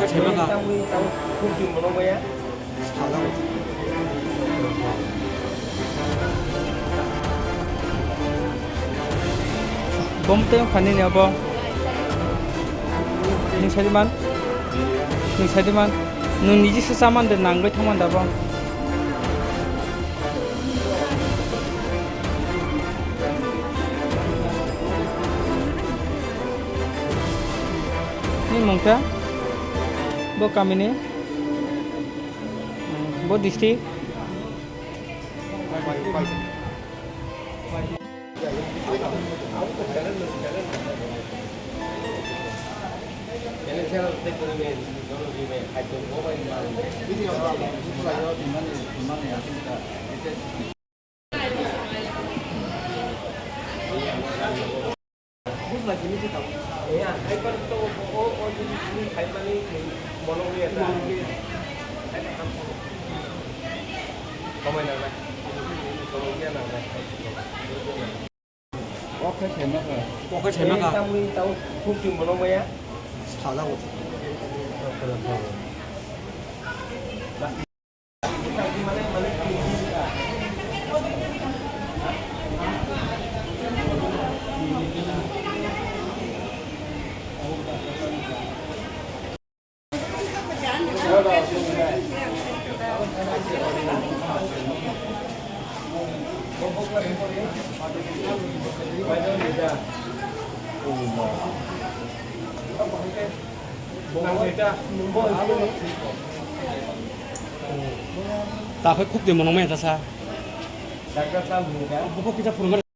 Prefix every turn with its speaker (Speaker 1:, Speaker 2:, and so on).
Speaker 1: 재미가 bom teng panin ya bo ning sadiman nung niji sesaman de nangbai thangman da bo ni mongta bo kamini bo district cái 재미가 다라고 다 회콕 되 먹는 거야 다 사. 다 깎아 먹는 거야. 뭐 kita pulang